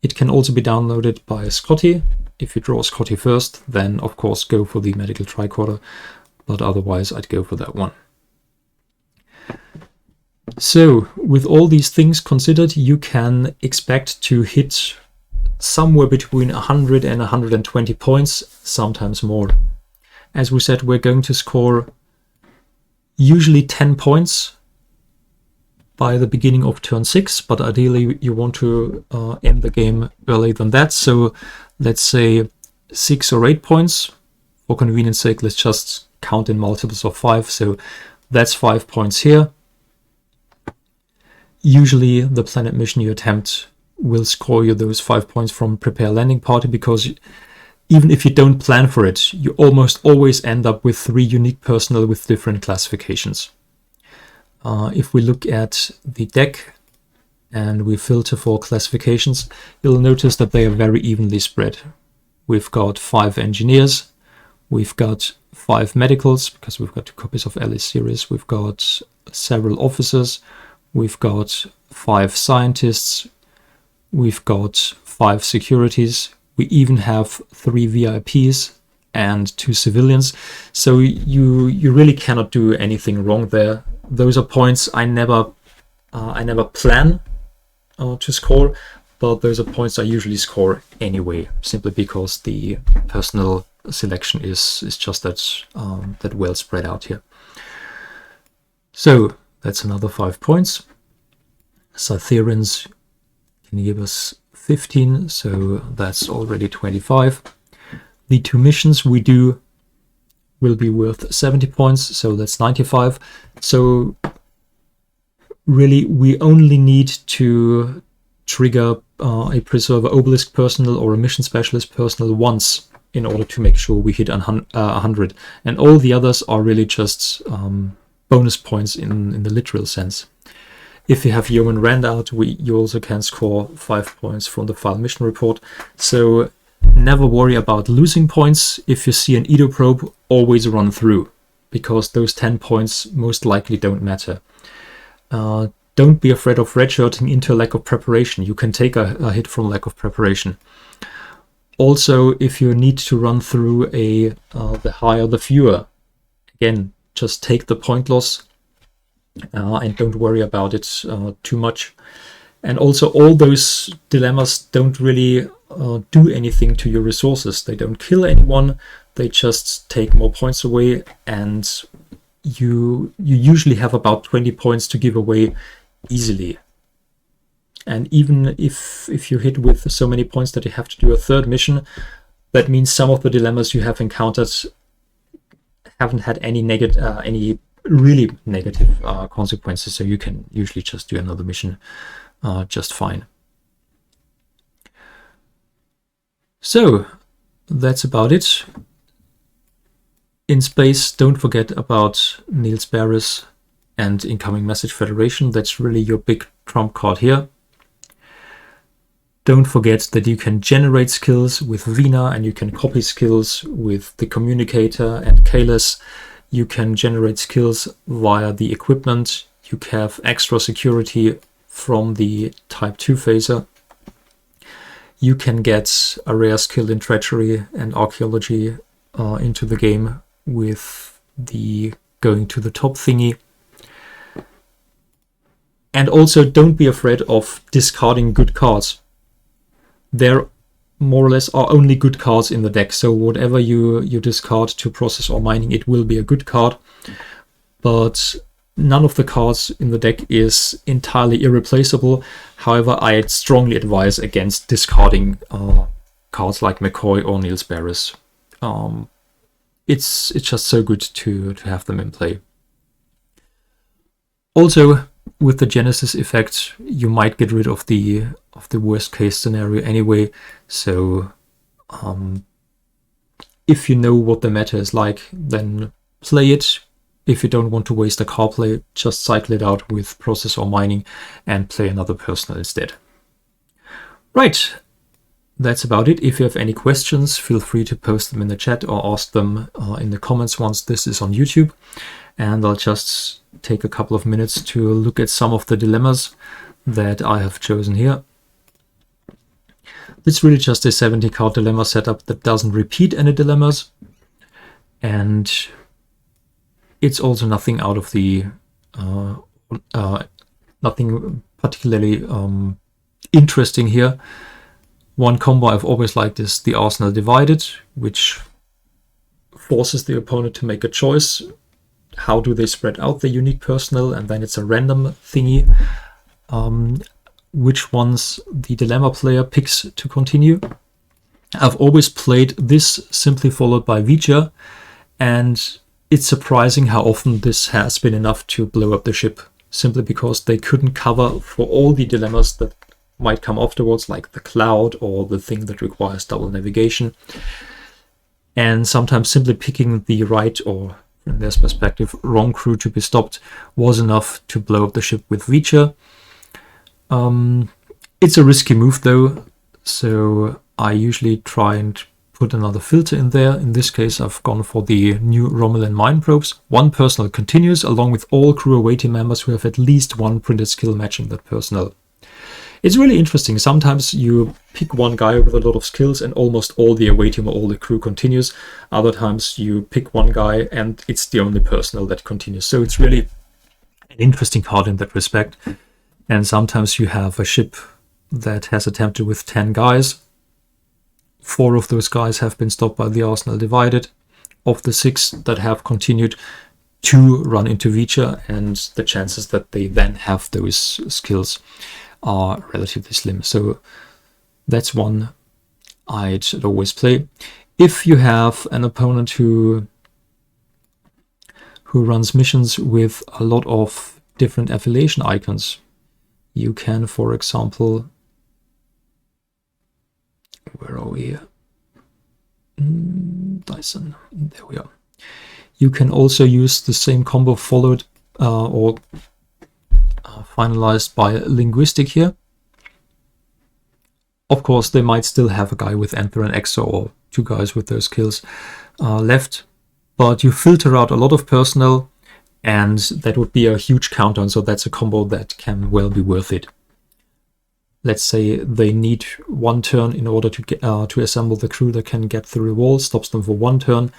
It can also be downloaded by Scotty. If you draw Scotty first, then of course go for the medical tricorder. but otherwise I'd go for that one. So with all these things considered, you can expect to hit somewhere between 100 and 120 points, sometimes more. As we said, we're going to score usually 10 points by the beginning of turn 6, but ideally you want to end the game earlier than that. So let's say 6 or 8 points. For convenience sake, let's just count in multiples of 5. So that's 5 points here. Usually the planet mission you attempt will score you those 5 points from Prepare Landing Party, because even if you don't plan for it, you almost always end up with 3 unique personnel with different classifications. If we look at the deck and we filter for classifications, you'll notice that they are very evenly spread. We've got 5 engineers, we've got 5 medicals, because we've got 2 copies of LA series, we've got several officers, we've got 5 scientists, we've got 5 securities, we even have 3 VIPs and 2 civilians. So you really cannot do anything wrong there. Those are points I never plan to score, but those are points I usually score anyway, simply because the personal selection is just that well spread out here. So that's another 5 points. Cytherians can give us 15, so that's already 25. The 2 missions we do will be worth 70 points, so that's 95. So really we only need to trigger a Preserver Obelisk personal or a Mission Specialist personal once in order to make sure we hit 100. And all the others are really just bonus points in the literal sense. If you have Yeoman Rand out, you also can score 5 points from the file mission report. So never worry about losing points. If you see an Edo probe, always run through, because those 10 points most likely don't matter. Don't be afraid of redshirting into lack of preparation. You can take a hit from lack of preparation. Also, if you need to run through the higher the fewer, again, just take the point loss and don't worry about it too much. And also, all those dilemmas don't really do anything to your resources. They don't kill anyone, they just take more points away, and you usually have about 20 points to give away easily. And even if you hit with so many points that you have to do a 3rd mission, that means some of the dilemmas you have encountered haven't had any really negative consequences, so you can usually just do another mission just fine. So that's about it. In space, don't forget about Niels Barris and Incoming Message Federation. That's really your big trump card here. Don't forget that you can generate skills with Vina, and you can copy skills with the Communicator and Kalis. You can generate skills via the equipment. You have extra security from the Type 2 phaser. You can get a rare skill in Treachery and Archaeology into the game with the going to the top thingy. And also, don't be afraid of discarding good cards. There more or less are only good cards in the deck, so whatever you discard to process or mining, it will be a good card. But none of the cards in the deck is entirely irreplaceable. However, I strongly advise against discarding cards like McCoy or Niels Barris. It's just so good to have them in play. Also, with the Genesis effect, you might get rid of the worst case scenario anyway. So if you know what the meta is like, then play it. If you don't want to waste a card play, just cycle it out with process or mining and play another personal instead. Right, that's about it. If you have any questions, feel free to post them in the chat or ask them in the comments once this is on YouTube. And I'll just take a couple of minutes to look at some of the dilemmas that I have chosen here. It's really just a 70-card dilemma setup that doesn't repeat any dilemmas. And It's also nothing out of the nothing particularly interesting here. One combo I've always liked is the Arsenal Divided, which forces the opponent to make a choice. How do they spread out the unique personnel? And then it's a random thingy. Which ones the dilemma player picks to continue. I've always played this simply followed by Vija, and it's surprising how often this has been enough to blow up the ship, simply because they couldn't cover for all the dilemmas that might come afterwards, like the cloud or the thing that requires double navigation. And sometimes simply picking the right, or from their perspective, wrong crew to be stopped was enough to blow up the ship with Vija. It's a risky move though, so I usually try and put another filter in there. In this case, I've gone for the new Romulan mine probes. One personnel continues, along with all crew away team members who have at least one printed skill matching that personnel. It's really interesting. Sometimes you pick one guy with a lot of skills and almost all the away team or all the crew continues. Other times you pick one guy and it's the only personnel that continues. So it's really an interesting card in that respect. And sometimes you have a ship that has attempted with 10 guys. 4 of those guys have been stopped by the Arsenal Divided. Of the 6 that have continued, 2 run into Vija, and the chances that they then have those skills are relatively slim. So that's one I'd always play. If you have an opponent who runs missions with a lot of different affiliation icons, you can, for example, where are we? Dyson, there we are. You can also use the same combo followed or finalized by linguistic here. Of course, they might still have a guy with Emperor and Exo, or 2 guys with those skills left, but you filter out a lot of personnel, and that would be a huge countdown. So that's a combo that can well be worth it. Let's say they need 1 turn in order to get, to assemble the crew that can get through the wall, stops them for 1 turn,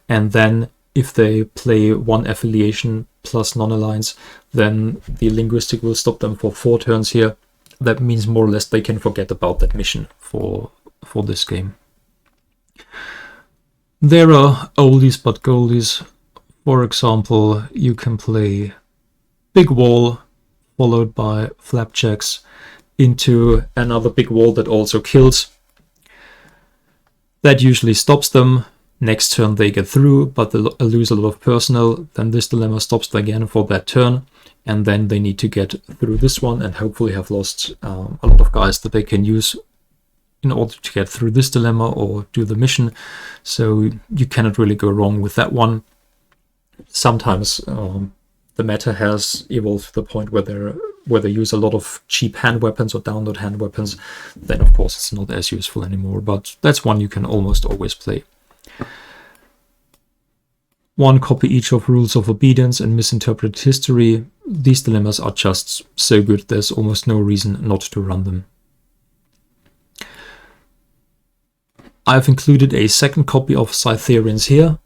and then if they play 1 affiliation plus non-alliance, then the linguistic will stop them for 4 turns here. That means more or less they can forget about that mission for this game. There are oldies but goldies. For example, you can play big wall followed by flapjacks into another big wall that also kills. That usually stops them. Next turn they get through, but they lose a lot of personnel. Then this dilemma stops them again for that turn, and then they need to get through this one and hopefully have lost a lot of guys that they can use in order to get through this dilemma or do the mission. So you cannot really go wrong with that one. Sometimes the meta has evolved to the point where they use a lot of cheap hand weapons or download hand weapons. Then of course it's not as useful anymore, but that's one you can almost always play. 1 copy each of Rules of Obedience and Misinterpreted History. These dilemmas are just so good, there's almost no reason not to run them. I've included a 2nd copy of Scytherians here.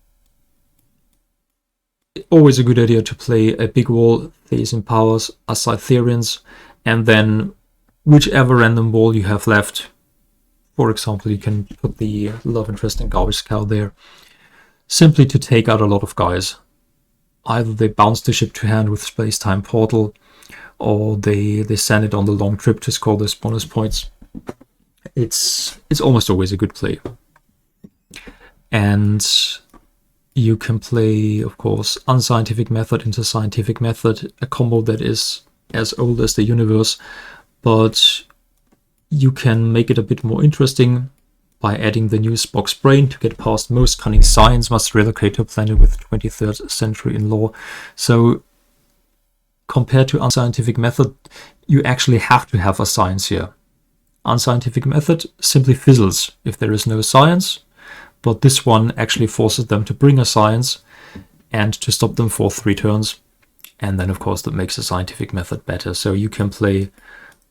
Always a good idea to play a big wall, Thais empowers a Scytherians, and then whichever random wall you have left. For example, you can put the love interest and garbage cow there, simply to take out a lot of guys. Either they bounce the ship to hand with space-time portal, or they send it on the long trip to score those bonus points. It's almost always a good play. And you can play, of course, unscientific method into scientific method, a combo that is as old as the universe, but you can make it a bit more interesting by adding the new Spock's brain. To get past most cunning science must relocate to a planet with 23rd century in lore. So compared to unscientific method, you actually have to have a science here. Unscientific method simply fizzles if there is no science, but this one actually forces them to bring a science and to stop them for 3 turns. And then of course that makes the scientific method better. So you can play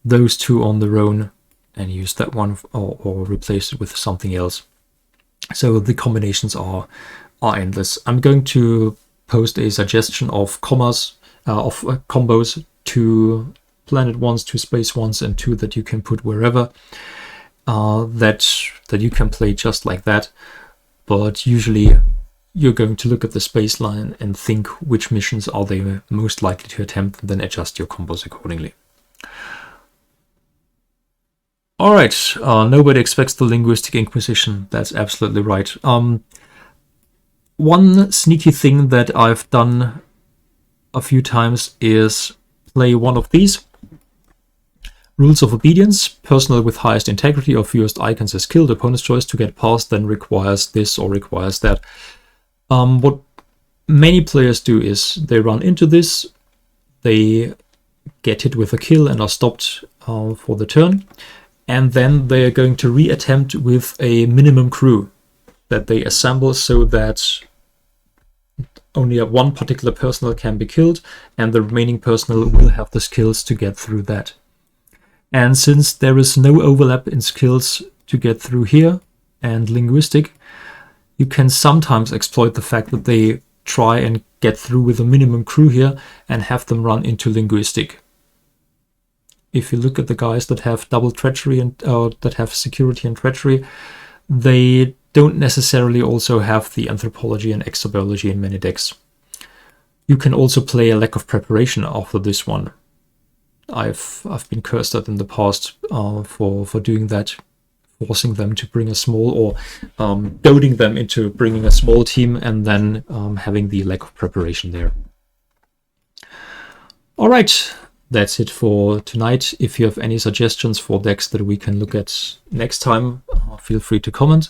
those 2 on their own and use that one or replace it with something else. So the combinations are endless. I'm going to post a suggestion of combos, 2 planet ones, 2 space ones, and 2 that you can put wherever, that you can play just like that. But usually you're going to look at the space line and think which missions are they most likely to attempt, and then adjust your combos accordingly. Alright, nobody expects the Linguistic Inquisition. That's absolutely right. One sneaky thing that I've done a few times is play one of these. Rules of Obedience. Personnel with highest integrity or fewest icons is killed. Opponent's choice to get past then requires this or requires that. What many players do is they run into this, they get hit with a kill and are stopped for the turn. And then they are going to re-attempt with a minimum crew that they assemble so that only one particular personnel can be killed, and the remaining personnel will have the skills to get through that. And since there is no overlap in skills to get through here and linguistic, you can sometimes exploit the fact that they try and get through with a minimum crew here and have them run into linguistic. If you look at the guys that have double treachery and that have security and treachery, they don't necessarily also have the anthropology and exobiology in many decks. You can also play a lack of preparation after this one. I've been cursed at in the past for doing that, forcing them to bring a small, or goading them into bringing a small team and then having the lack of preparation there. All right. That's it for tonight. If you have any suggestions for decks that we can look at next time, feel free to comment.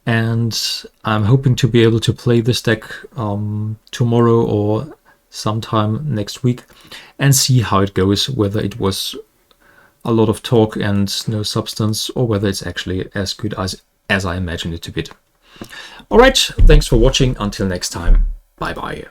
And I'm hoping to be able to play this deck tomorrow or sometime next week and see how it goes, whether it was a lot of talk and no substance, or whether it's actually as good as I imagined it to be. All right, thanks for watching. Until next time, bye-bye.